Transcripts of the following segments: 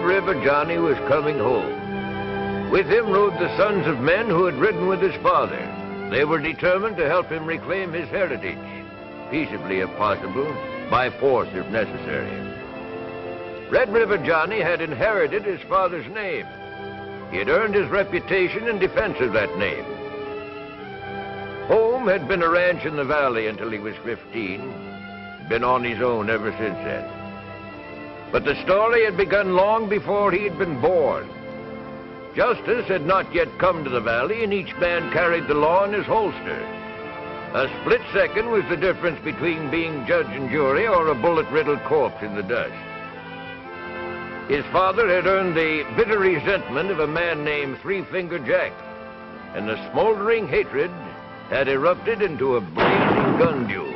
River Johnny was coming home. With him rode the sons of men who had ridden with his father. They were determined to help him reclaim his heritage, peaceably if possible, by force if necessary. Red River Johnny had inherited his father's name. He had earned his reputation in defense of that name. Home had been a ranch in the valley until he was 15, been on his own ever since then. But the story had begun long before he had been born. Justice had not yet come to the valley, and each man carried the law in his holster. A split second was the difference between being judge and jury or a bullet-riddled corpse in the dust. His father had earned the bitter resentment of a man named Three-Finger Jack, and the smoldering hatred had erupted into a blazing gun duel.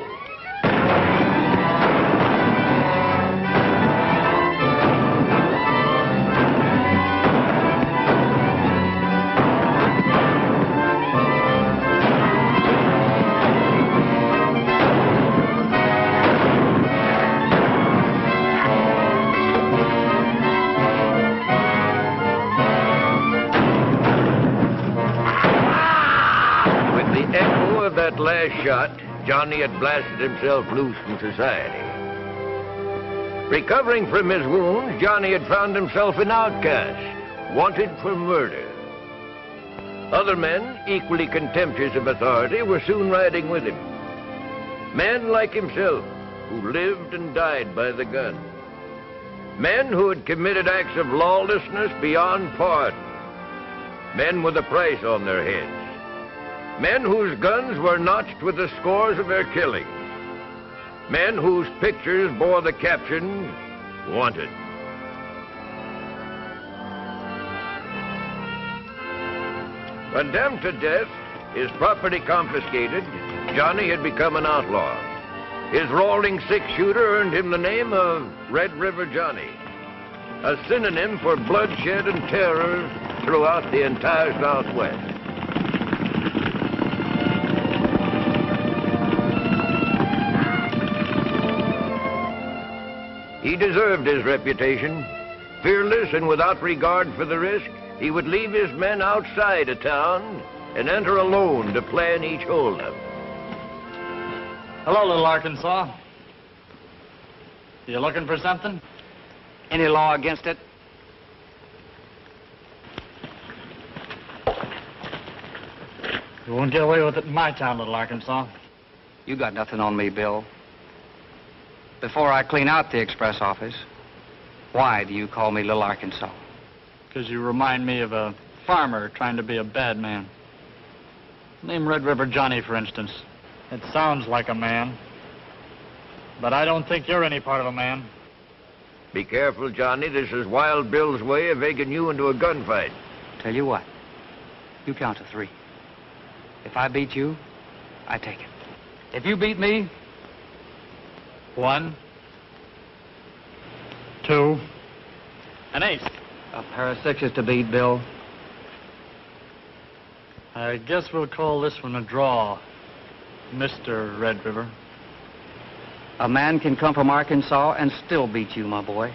That last shot, Johnny had blasted himself loose from society. Recovering from his wounds, Johnny had found himself an outcast, wanted for murder. Other men, equally contemptuous of authority, were soon riding with him. Men like himself, who lived and died by the gun. Men who had committed acts of lawlessness beyond pardon. Men with a price on their heads. Men whose guns were notched with the scores of their killings. Men whose pictures bore the caption, "Wanted." Condemned to death, his property confiscated, Johnny had become an outlaw. His rolling six-shooter earned him the name of Red River Johnny, a synonym for bloodshed and terror throughout the entire Southwest. He deserved his reputation. Fearless and without regard for the risk, he would leave his men outside a town and enter alone to plan each holdup. Hello, little Arkansas. You looking for something? Any law against it? You won't get away with it in my town, little Arkansas. You got nothing on me, Bill. Before I clean out the express office, why do you call me Little Arkansas? Because you remind me of a farmer trying to be a bad man. Name Red River Johnny, for instance. It sounds like a man, but I don't think you're any part of a man. Be careful, Johnny. This is Wild Bill's way of egging you into a gunfight. Tell you what, you count to 3. If I beat you, I take it. If you beat me, 1, 2, an ace. A pair of 6s to beat, Bill. I guess we'll call this one a draw, Mr. Red River. A man can come from Arkansas and still beat you, my boy.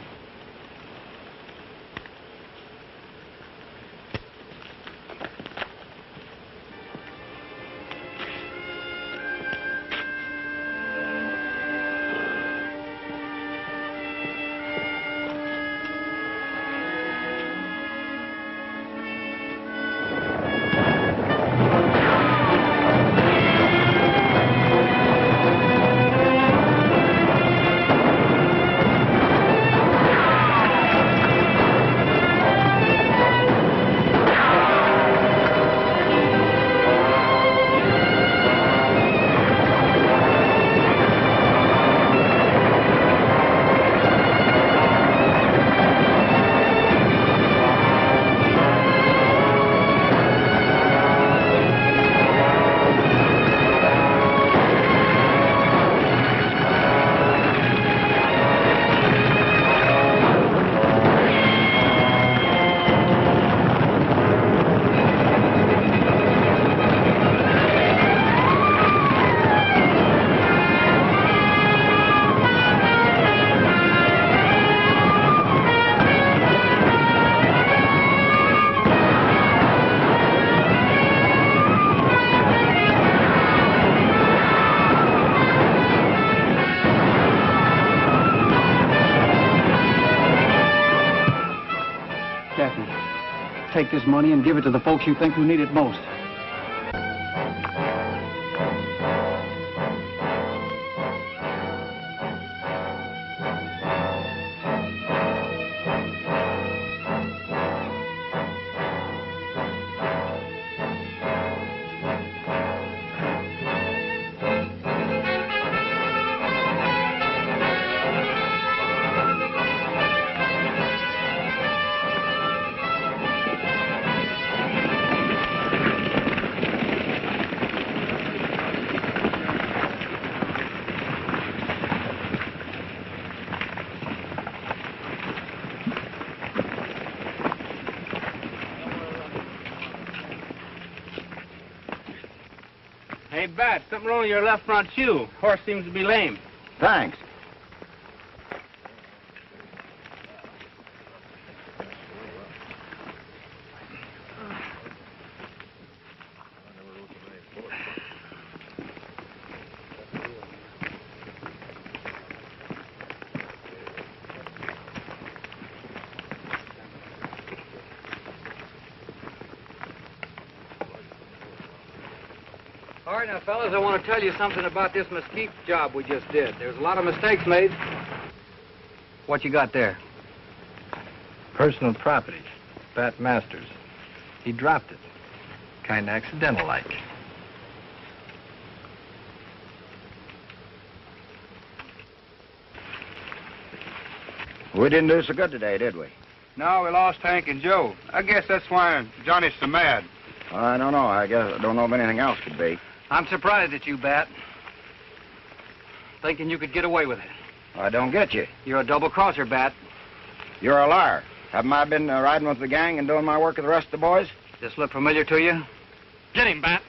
take this money and give it to the folks you think who need it most. Hey, Bat, something wrong with your left front shoe. Horse seems to be lame. Thanks. All right, now, fellas, I want to tell you something about this mesquite job we just did. There's a lot of mistakes made. What you got there? Personal property. Bat Masters. He dropped it. Kind of accidental-like. We didn't do so good today, did we? No, we lost Hank and Joe. I guess that's why Johnny's so mad. I don't know. I guess I don't know if anything else could be. I'm surprised at you, Bat. Thinking you could get away with it. I don't get you. You're a double-crosser, Bat. You're a liar. Haven't I been riding with the gang and doing my work with the rest of the boys? This look familiar to you? Get him, Bat.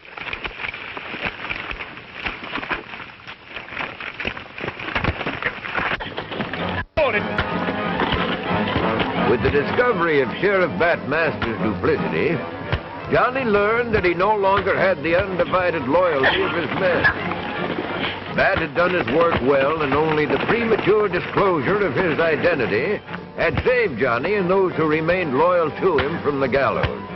With the discovery of Sheriff Bat Masters' duplicity, Johnny learned that he no longer had the undivided loyalty of his men. Bat had done his work well, and only the premature disclosure of his identity had saved Johnny and those who remained loyal to him from the gallows.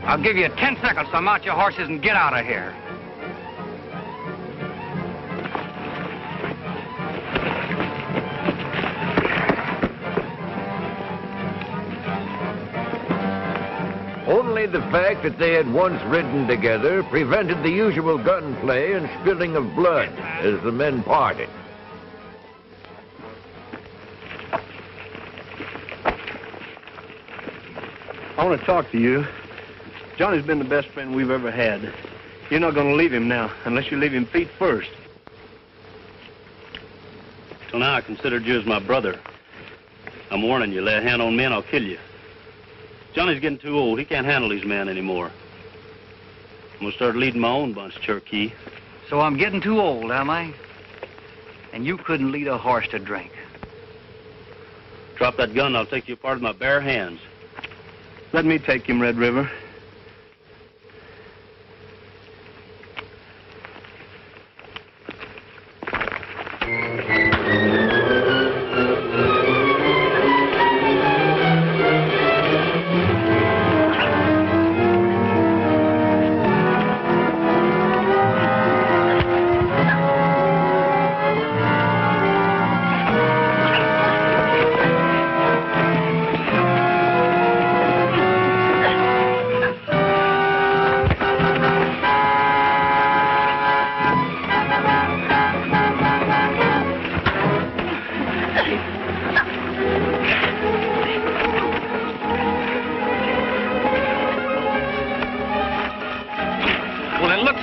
I'll give you 10 seconds to mount your horses and get out of here. Only the fact that they had once ridden together prevented the usual gunplay and spilling of blood as the men parted. I want to talk to you. Johnny's been the best friend we've ever had. You're not going to leave him now, unless you leave him feet first. Till now, I considered you as my brother. I'm warning you, lay a hand on me and I'll kill you. Johnny's getting too old. He can't handle these men anymore. I'm going to start leading my own bunch, Cherokee. So I'm getting too old, am I? And you couldn't lead a horse to drink. Drop that gun and I'll take you apart with my bare hands. Let me take him, Red River.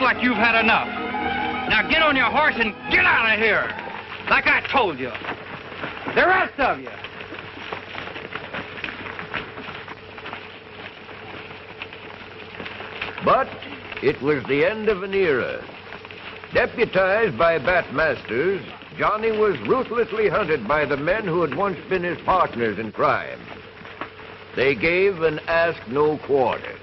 looks like you've had enough. Now get on your horse and get out of here, like I told you. The rest of you. But it was the end of an era. Deputized by Bat Masters, Johnny was ruthlessly hunted by the men who had once been his partners in crime. They gave and asked no quarter.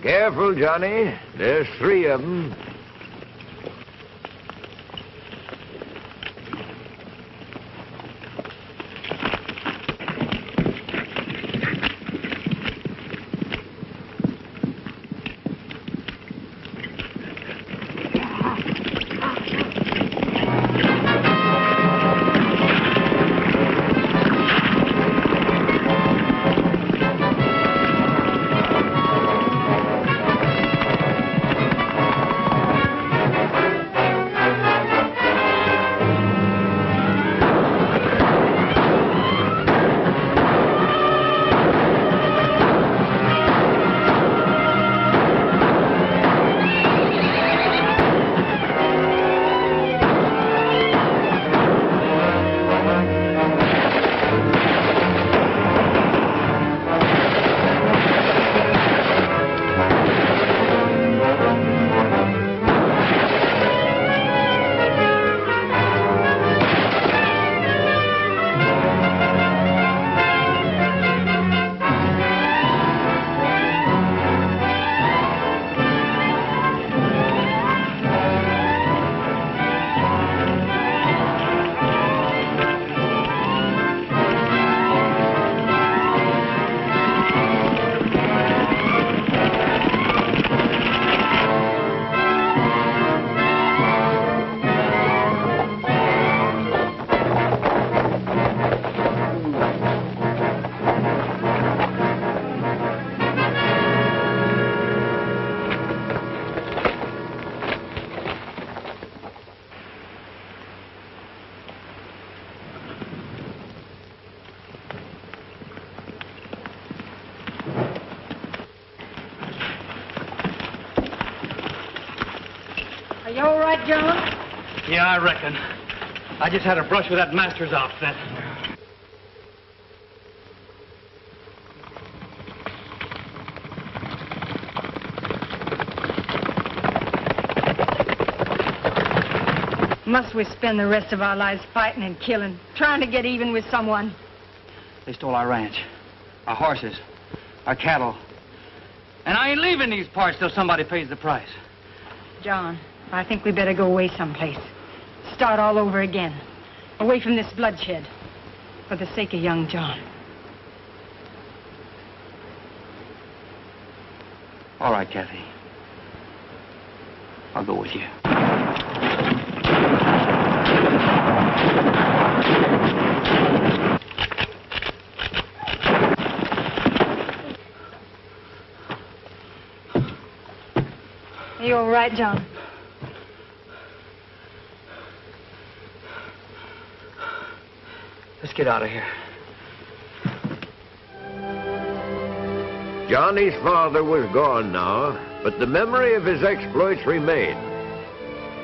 Careful, Johnny. There's 3 of them. Are you all right, John? Yeah, I reckon. I just had a brush with that Masters outfit. Must we spend the rest of our lives fighting and killing, trying to get even with someone? They stole our ranch, our horses, our cattle. And I ain't leaving these parts till somebody pays the price. John, I think we better go away someplace. Start all over again. Away from this bloodshed. For the sake of young John. All right, Kathy. I'll go with you. Are you all right, John? Let's get out of here. Johnny's father was gone now, but the memory of his exploits remained.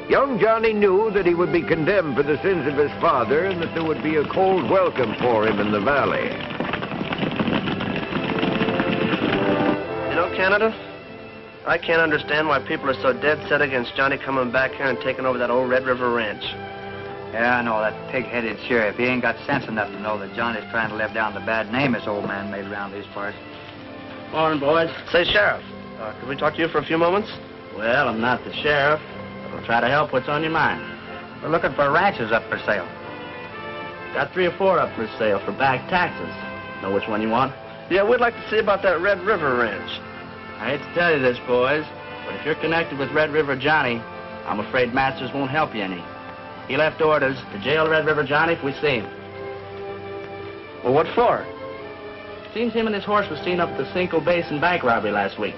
Young Johnny knew that he would be condemned for the sins of his father and that there would be a cold welcome for him in the valley. You know, Canada, I can't understand why people are so dead set against Johnny coming back here and taking over that old Red River ranch. Yeah, I know, that pig-headed sheriff. He ain't got sense enough to know that Johnny's trying to live down the bad name this old man made around these parts. Morning, boys. Say, Sheriff, could we talk to you for a few moments? Well, I'm not the sheriff. I'll try to help. What's on your mind? We're looking for ranches up for sale. Got 3 or 4 up for sale for back taxes. Know which one you want? Yeah, we'd like to see about that Red River ranch. I hate to tell you this, boys, but if you're connected with Red River Johnny, I'm afraid Masters won't help you any. He left orders to jail Red River Johnny if we see him. Well, what for? Seems him and his horse was seen up at the Cinco Basin bank robbery last week.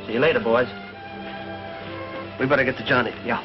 See you later, boys. We better get to Johnny. Yeah.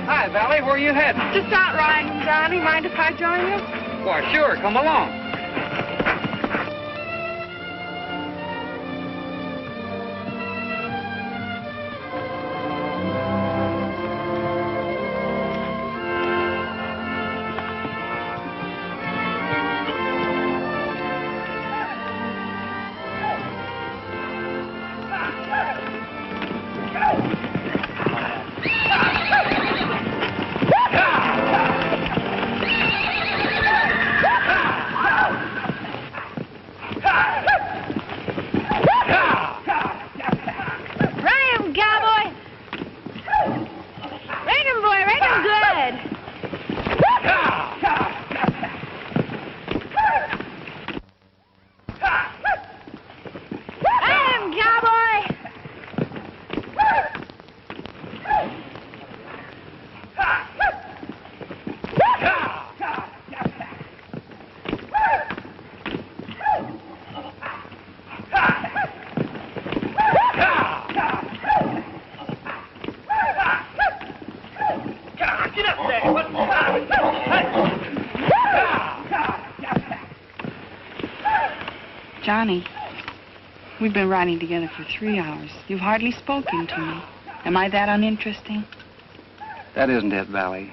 Hi, Valley. Where are you heading? Just out riding, Johnny. Mind if I join you? Why, sure. Come along. Johnny, we've been riding together for 3 hours. You've hardly spoken to me. Am I that uninteresting? That isn't it, Valley.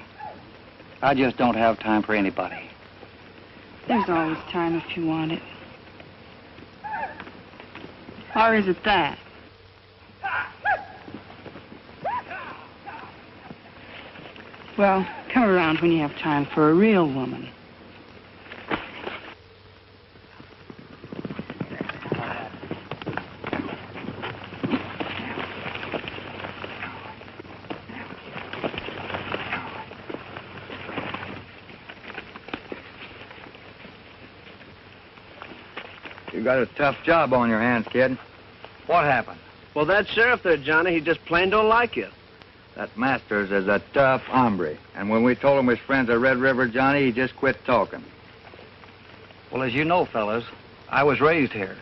I just don't have time for anybody. There's always time if you want it. Or is it that? Well, come around when you have time for a real woman. You got a tough job on your hands, kid. What happened? Well, that sheriff there, Johnny, he just plain don't like you. That Masters is a tough hombre. And when we told him his friends at Red River Johnny, he just quit talking. Well, as you know, fellas, I was raised here.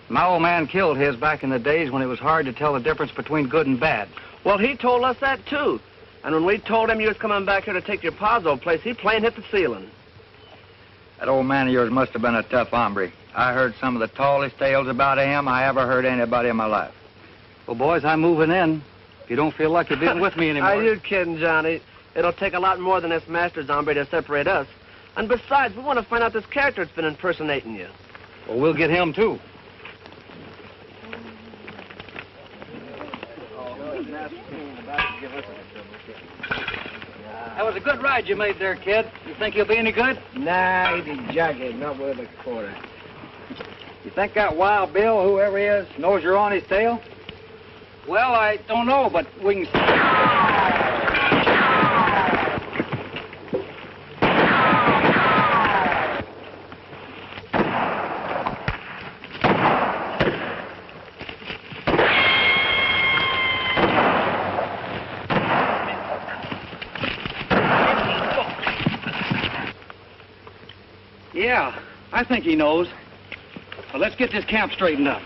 My old man killed his back in the days when it was hard to tell the difference between good and bad. Well, he told us that, too. And when we told him you was coming back here to take your pa's old place, he plain hit the ceiling. That old man of yours must have been a tough hombre. I heard some of the tallest tales about him I ever heard anybody in my life. Well, boys, I'm moving in. If you don't feel like you're being with me anymore. Are you kidding, Johnny? It'll take a lot more than this Masters hombre to separate us. And besides, we want to find out this character that's been impersonating you. Well, we'll get him, too. That was a good ride you made there, kid. You think he'll be any good? Nah, he did jagged, not worth a quarter. You think that Wild Bill, whoever he is, knows you're on his tail? Well, I don't know, but we can... Yeah, I think he knows. Well, let's get this camp straightened up.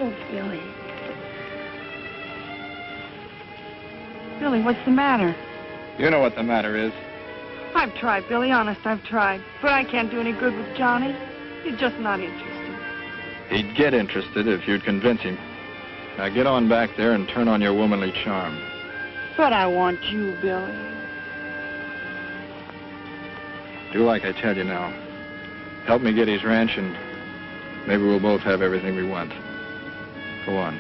Oh, Billy. Billy, what's the matter? You know what the matter is. I've tried, Billy. Honest, I've tried. But I can't do any good with Johnny. He's just not interested. He'd get interested if you'd convince him. Now get on back there and turn on your womanly charm. But I want you, Billy. Do like I tell you now. Help me get his ranch and maybe we'll both have everything we want. Go on.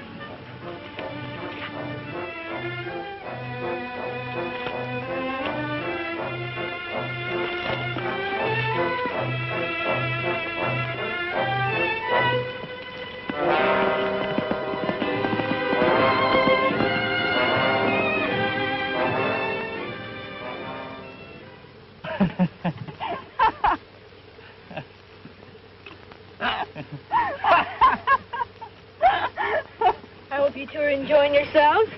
I hope you two are enjoying yourselves.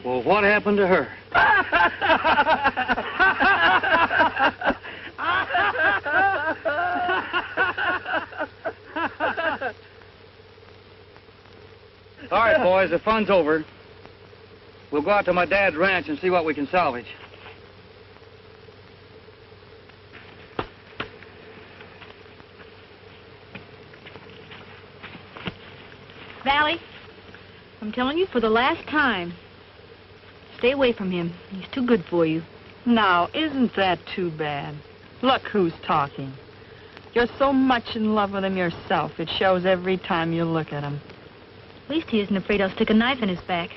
Well, what happened to her? All right, boys, the fun's over. We'll go out to my dad's ranch and see what we can salvage. Valley, I'm telling you for the last time, stay away from him. He's too good for you. Now, isn't that too bad? Look who's talking. You're so much in love with him yourself. It shows every time you look at him. At least he isn't afraid I'll stick a knife in his back.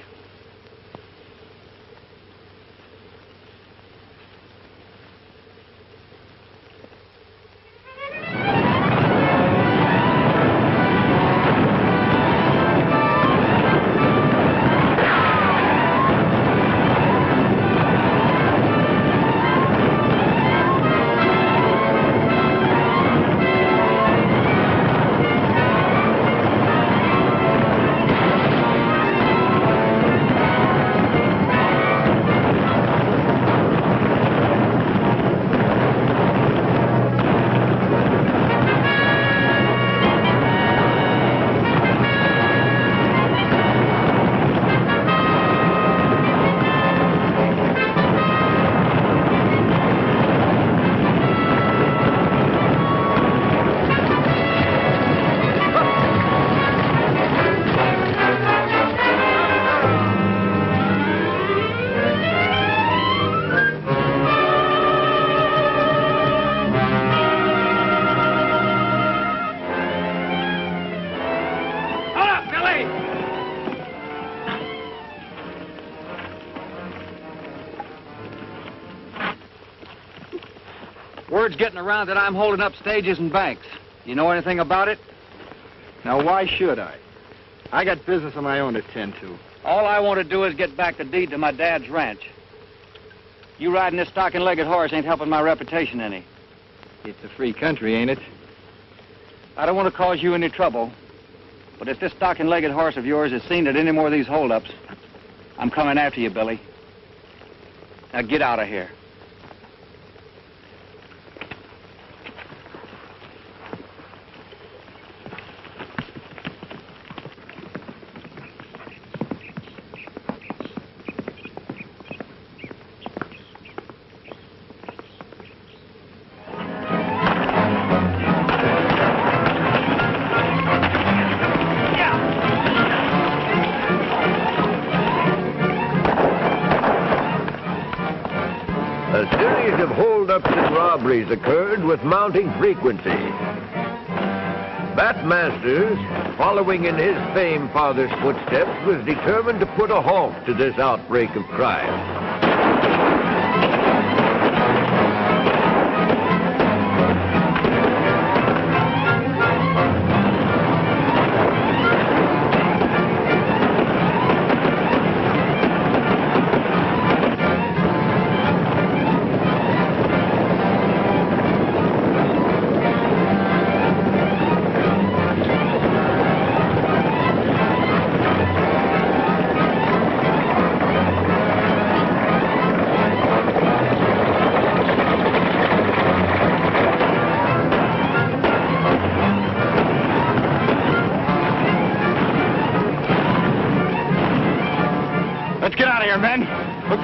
Word's getting around that I'm holding up stages and banks. You know anything about it? Now, why should I? I got business of my own to tend to. All I want to do is get back the deed to my dad's ranch. You riding this stocking-legged horse ain't helping my reputation any. It's a free country, ain't it? I don't want to cause you any trouble, but if this stocking-legged horse of yours is seen at any more of these holdups, I'm coming after you, Billy. Now get out of here. A series of holdups and robberies occurred with mounting frequency. Bat Masters, following in his famed father's footsteps, was determined to put a halt to this outbreak of crime.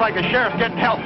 like the sheriff's getting help.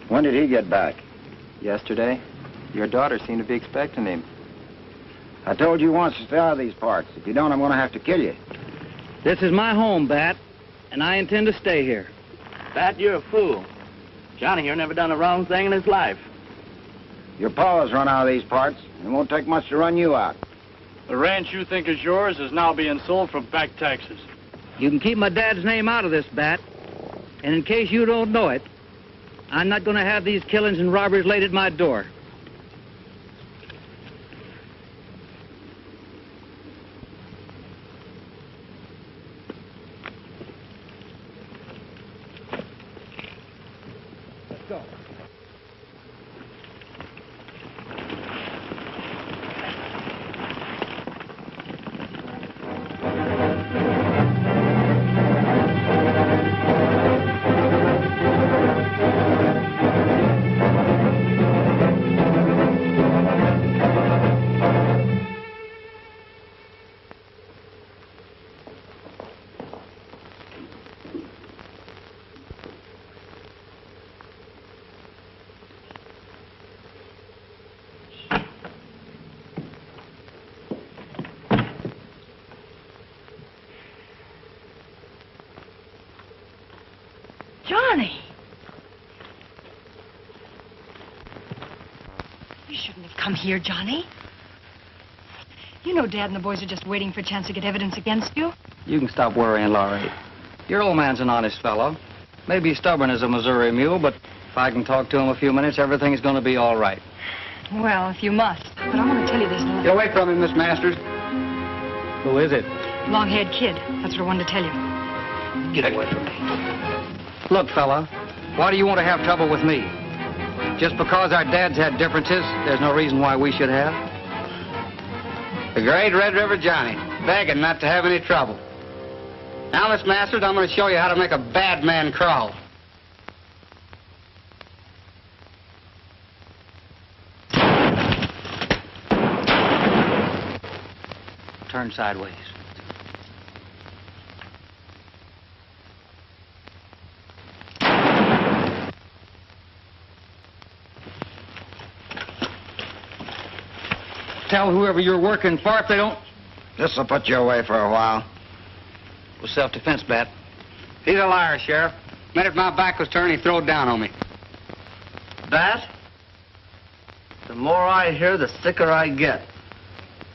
When did he get back? Yesterday. Your daughter seemed to be expecting him. I told you once to stay out of these parts. If you don't, I'm going to have to kill you. This is my home, Bat, and I intend to stay here. Bat, you're a fool. Johnny here never done a wrong thing in his life. Your pa has run out of these parts. It won't take much to run you out. The ranch you think is yours is now being sold for back taxes. You can keep my dad's name out of this, Bat. And in case you don't know it, I'm not going to have these killings and robberies laid at my door. Let's go. Johnny! You shouldn't have come here, Johnny. You know Dad and the boys are just waiting for a chance to get evidence against you. You can stop worrying, Laurie. Your old man's an honest fellow. Maybe he's stubborn as a Missouri mule, but if I can talk to him a few minutes, everything's going to be all right. Well, if you must. But I want to tell you this Get away from him, Miss Masters. Who is it? long-haired kid. That's what I wanted to tell you. Get away from me. Look, fella, why do you want to have trouble with me? Just because our dads had differences, there's no reason why we should have. The great Red River Johnny, begging not to have any trouble. Now, Miss Masters, I'm going to show you how to make a bad man crawl. Turn sideways. Tell whoever you're working for if they don't... This'll put you away for a while. It was self-defense, Bat. He's a liar, Sheriff. The minute my back was turned, he throwed down on me. Bat, the more I hear, the sicker I get.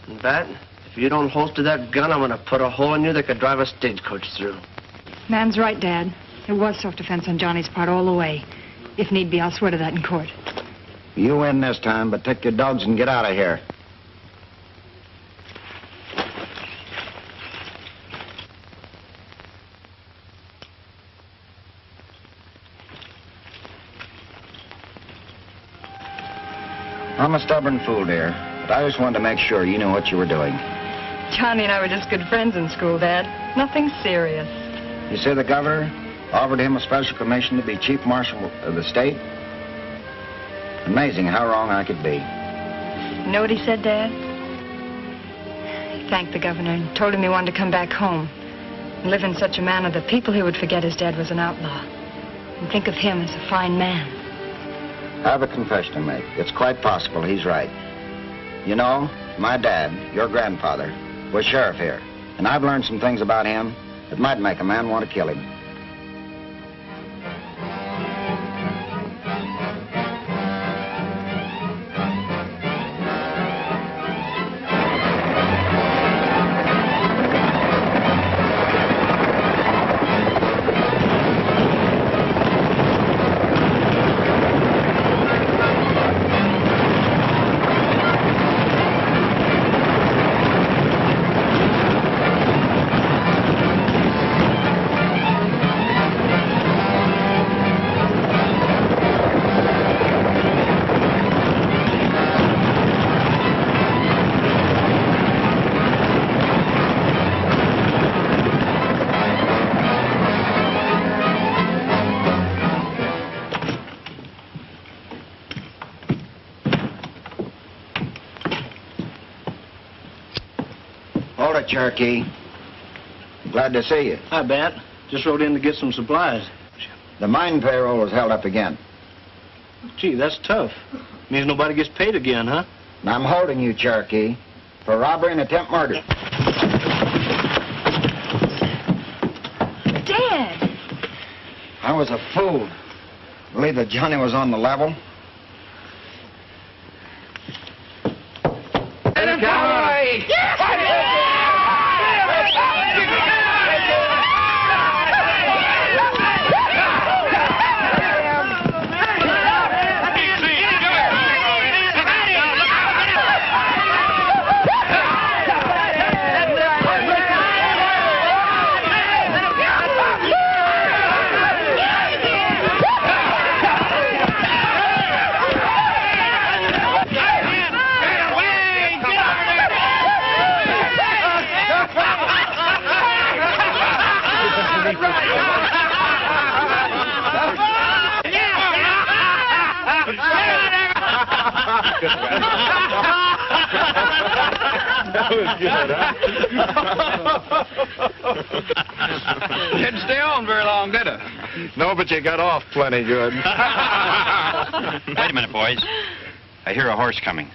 And Bat, if you don't holster that gun, I'm going to put a hole in you that could drive a stagecoach through. Man's right, Dad. It was self-defense on Johnny's part all the way. If need be, I'll swear to that in court. You win this time, but take your dogs and get out of here. I'm a stubborn fool, dear, but I just wanted to make sure you knew what you were doing. Johnny and I were just good friends in school, Dad. Nothing serious. You say the governor offered him a special commission to be chief marshal of the state? Amazing how wrong I could be. You know what he said, Dad? He thanked the governor and told him he wanted to come back home and live in such a manner that people he would forget his dad was an outlaw and think of him as a fine man. I have a confession to make. It's quite possible he's right. You know, my dad, your grandfather, was sheriff here, and I've learned some things about him that might make a man want to kill him. it, Cherokee. Glad to see you. Hi, Bat. Just rode in to get some supplies. The mine payroll was held up again. Gee, that's tough. Means nobody gets paid again, huh? And I'm holding you, Cherokee, for robbery and attempt murder. Dad! I was a fool. Believe that Johnny was on the level. That was good, huh? Didn't stay on very long, did it? No, but you got off plenty good. Wait a minute, boys. I hear a horse coming.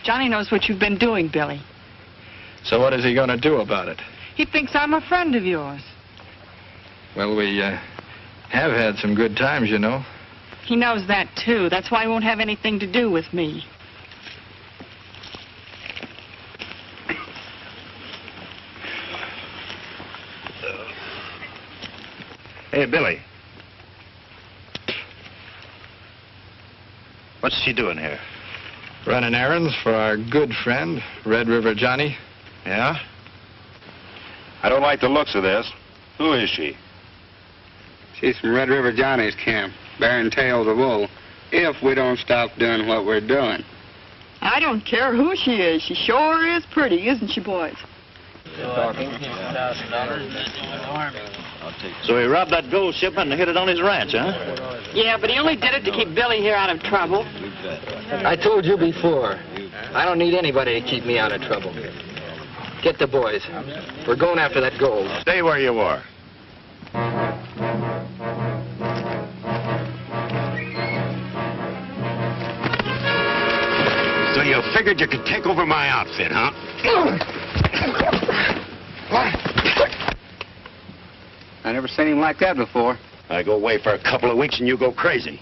Johnny knows what you've been doing, Billy. So what is he going to do about it? He thinks I'm a friend of yours. Well, we have had some good times, you know. He knows that, too. That's why he won't have anything to do with me. Hey, Billy. What's she doing here? Running errands for our good friend, Red River Johnny. Yeah? I don't like the looks of this. Who is she? She's from Red River Johnny's camp, bearing tails of wool, if we don't stop doing what we're doing. I don't care who she is. She sure is pretty, isn't she, boys? So he robbed that gold shipment and hid it on his ranch, huh? Yeah, but he only did it to keep Billy here out of trouble. I told you before, I don't need anybody to keep me out of trouble. Get the boys. We're going after that gold. Stay where you are. So you figured you could take over my outfit, huh? I never seen him like that before. I go away for a couple of weeks and you go crazy.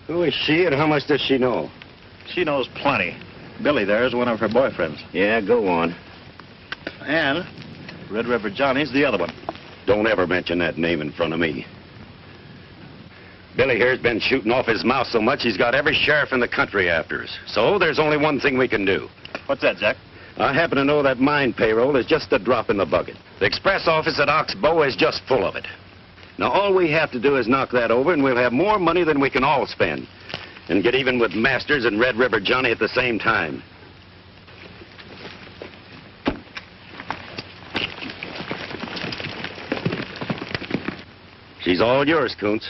Who is she and how much does she know? She knows plenty. Billy there is one of her boyfriends. Yeah, go on. And Red River Johnny's the other one. Don't ever mention that name in front of me. Billy here's been shooting off his mouth so much he's got every sheriff in the country after us. So there's only one thing we can do. What's that, Jack? I happen to know that mine payroll is just a drop in the bucket. The express office at Oxbow is just full of it. Now, all we have to do is knock that over, and we'll have more money than we can all spend. And get even with Masters and Red River Johnny at the same time. She's all yours, Koontz.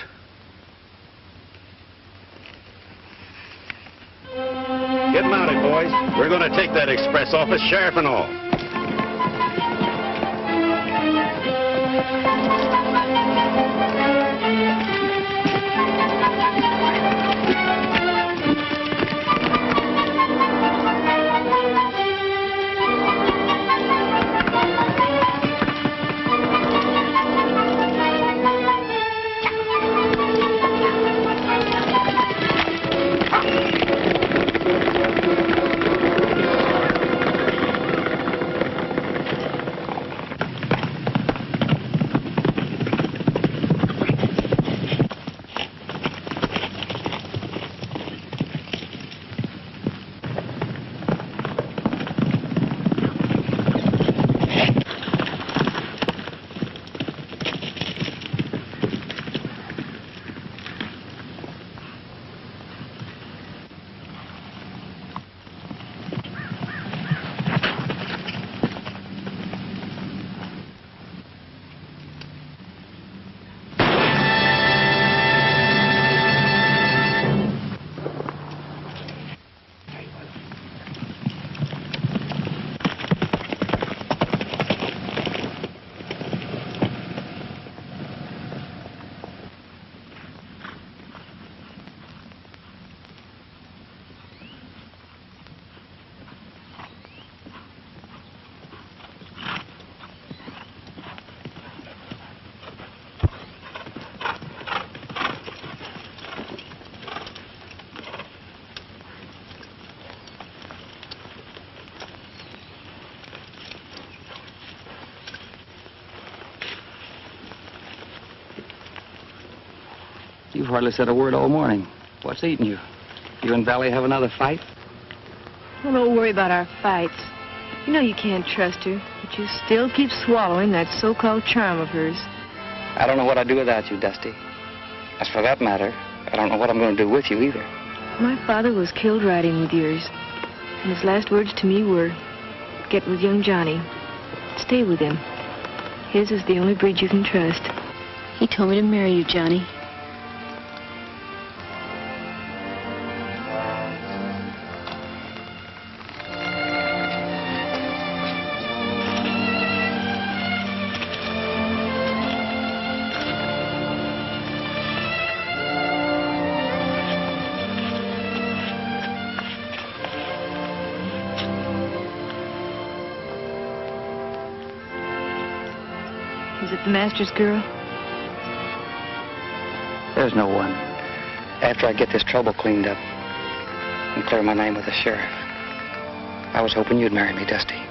Get mounted, boys. We're going to take that express office, sheriff and all. You've hardly said a word all morning. What's eating you? You and Valley have another fight? Well, don't worry about our fights. You know you can't trust her, but you still keep swallowing that so-called charm of hers. I don't know what I'd do without you, Dusty. As for that matter, I don't know what I'm going to do with you either. My father was killed riding with yours. And his last words to me were, get with young Johnny. Stay with him. His is the only breed you can trust. He told me to marry you, Johnny. Is it the master's girl? There's no one. After I get this trouble cleaned up and clear my name with the sheriff, I was hoping you'd marry me, Dusty.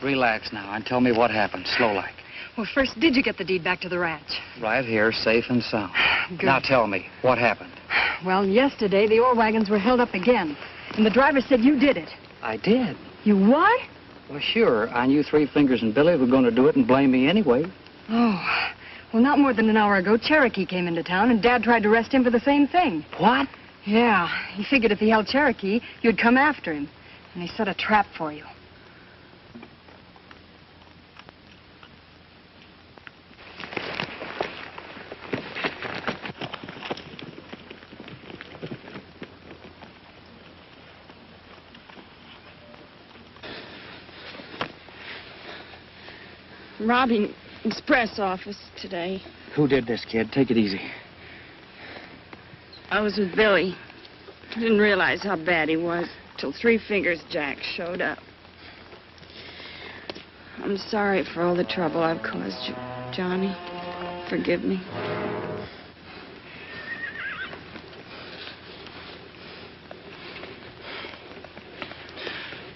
Relax now and tell me what happened, slow-like. Well, first, did you get the deed back to the ranch? Right here, safe and sound. Good. Now tell me, what happened? Well, yesterday, the ore wagons were held up again. And the driver said you did it. I did. You what? Well, sure. I knew Three Fingers and Billy were going to do it and blame me anyway. Oh, well, not more than an hour ago, Cherokee came into town, and Dad tried to arrest him for the same thing. What? Yeah, he figured if he held Cherokee, you'd come after him. And he set a trap for you. Robbing express office today. Who did this, kid? Take it easy. I was with Billy. I didn't realize how bad he was till Three Fingers Jack showed up. I'm sorry for all the trouble I've caused you, Johnny. Forgive me.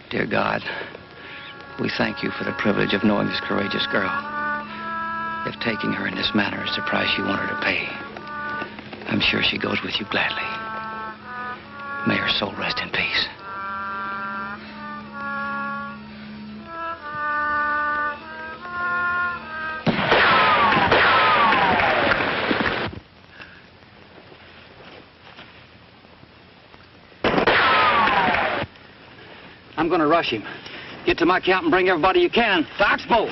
Dear God, we thank you for the privilege of knowing this courageous girl. If taking her in this manner is the price you want her to pay, I'm sure she goes with you gladly. May her soul rest in peace. I'm going to rush him. Get to my camp and bring everybody you can to Oxbow.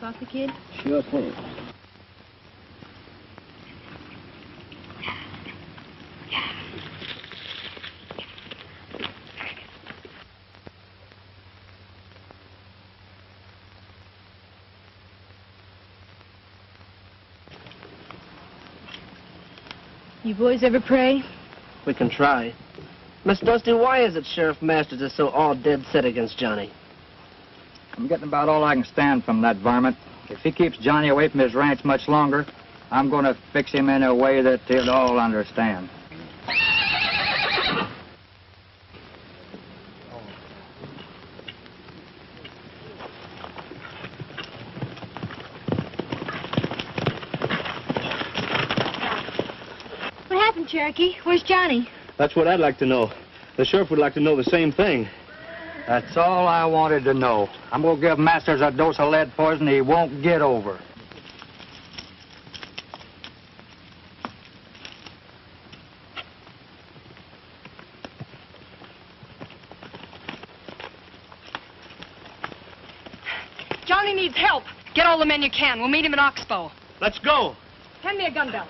Coffee, kid? Sure thing. You boys ever pray? We can try. Miss Dusty, why is it Sheriff Masters is so all dead set against Johnny? I'm getting about all I can stand from that varmint. If he keeps Johnny away from his ranch much longer, I'm going to fix him in a way that they'll all understand. What happened, Cherokee? Where's Johnny? That's what I'd like to know. The sheriff would like to know the same thing. That's all I wanted to know. I'm going to give Masters a dose of lead poison he won't get over. Johnny needs help. Get all the men you can. We'll meet him in Oxbow. Let's go. Hand me a gun belt.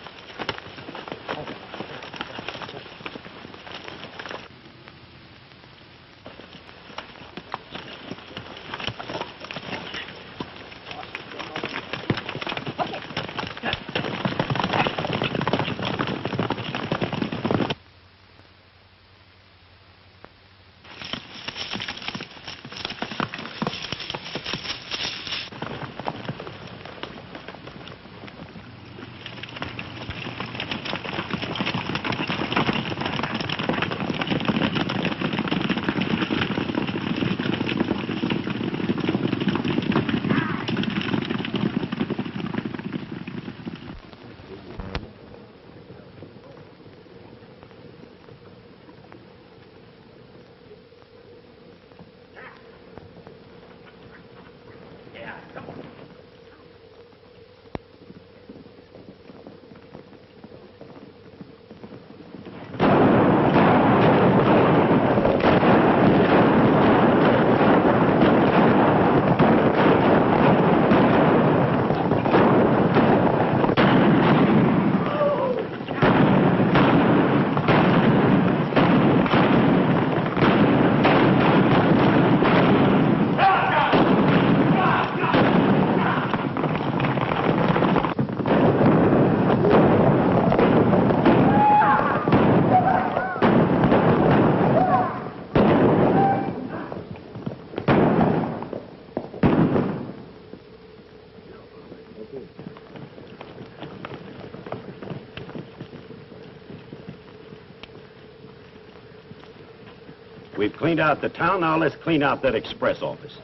We've cleaned out the town, now let's clean out that express office.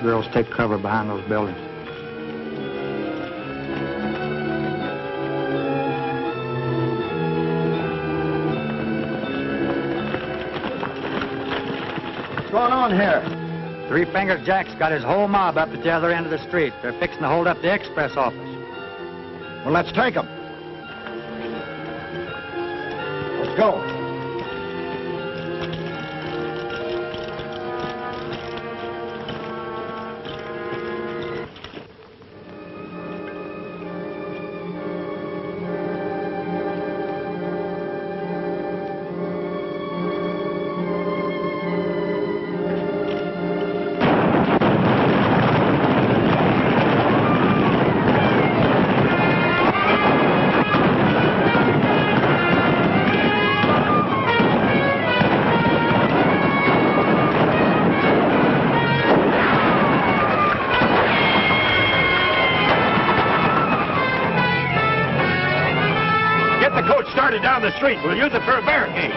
Girls take cover behind those buildings. What's going on here? Three Finger Jack's got his whole mob up at the other end of the street. They're fixing to hold up the express office. Well, let's take them. Let's go. Get the coach started down the street. We'll use it for a barricade.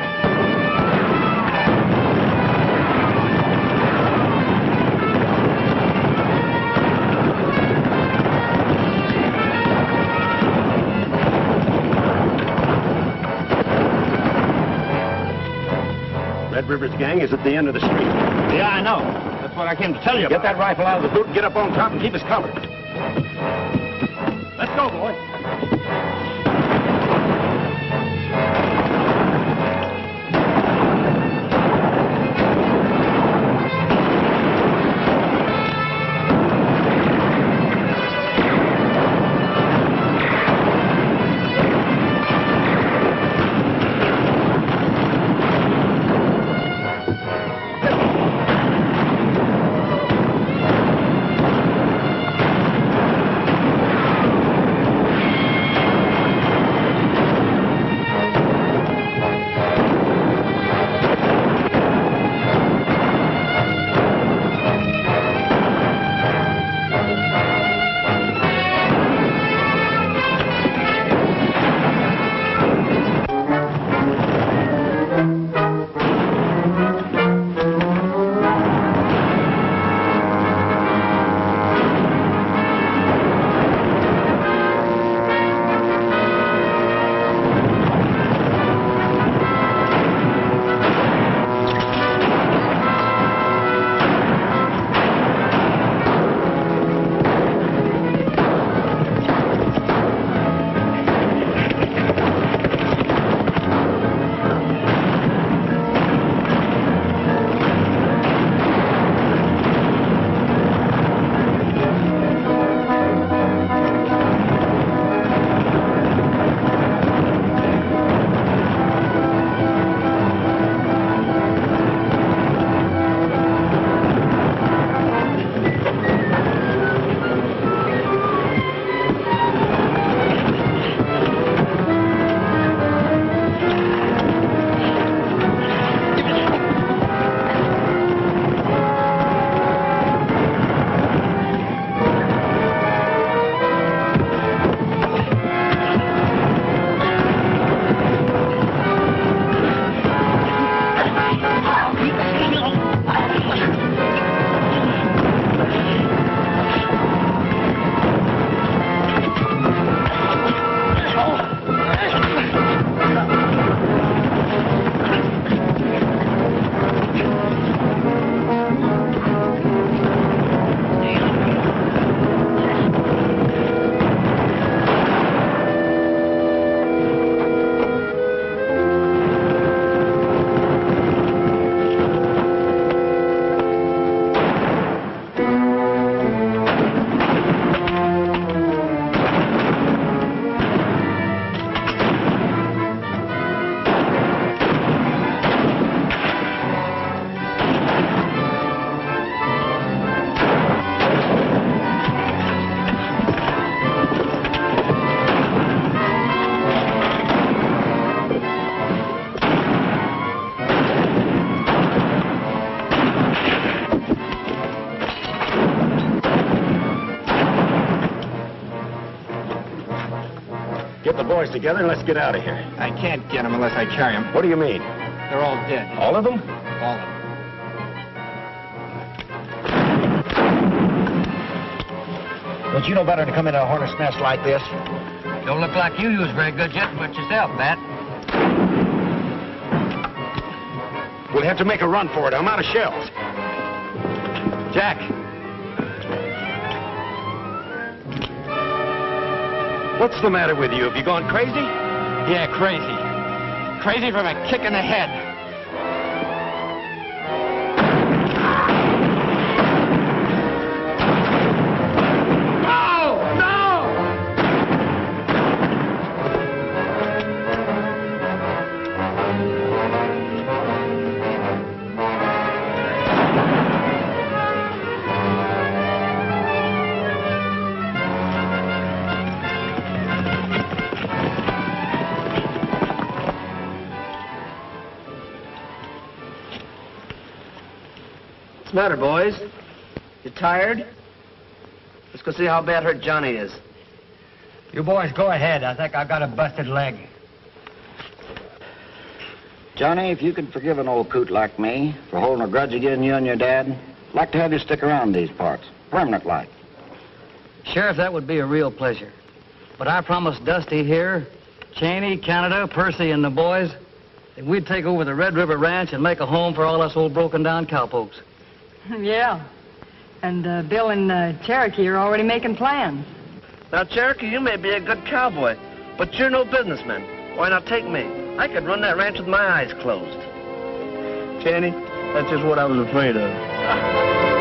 Red River's gang is at the end of the street. Yeah, I know. That's what I came to tell you about. Get that rifle out of the boot and get up on top and keep us covered. Let's go, boys. Get the boys together and let's get out of here. I can't get them unless I carry them. What do you mean? They're all dead. All of them? All of them. Don't you know better to come into a hornet's nest like this? Don't look like you was very good just but yourself, Bat. We'll have to make a run for it. I'm out of shells. Jack. What's the matter with you? Have you gone crazy? Yeah, crazy. Crazy from a kick in the head. What's the matter, boys? You tired? Let's go see how bad hurt Johnny is. You boys go ahead. I think I've got a busted leg. Johnny, if you could forgive an old coot like me for holding a grudge against you and your dad, I'd like to have you stick around these parts, permanent like. Sheriff, that would be a real pleasure. But I promised Dusty here, Cheney, Canada, Percy, and the boys that we'd take over the Red River Ranch and make a home for all us old broken-down cowpokes. Yeah. And Bill and Cherokee are already making plans. Now, Cherokee, you may be a good cowboy, but you're no businessman. Why not take me? I could run that ranch with my eyes closed. Cheney, that's just what I was afraid of.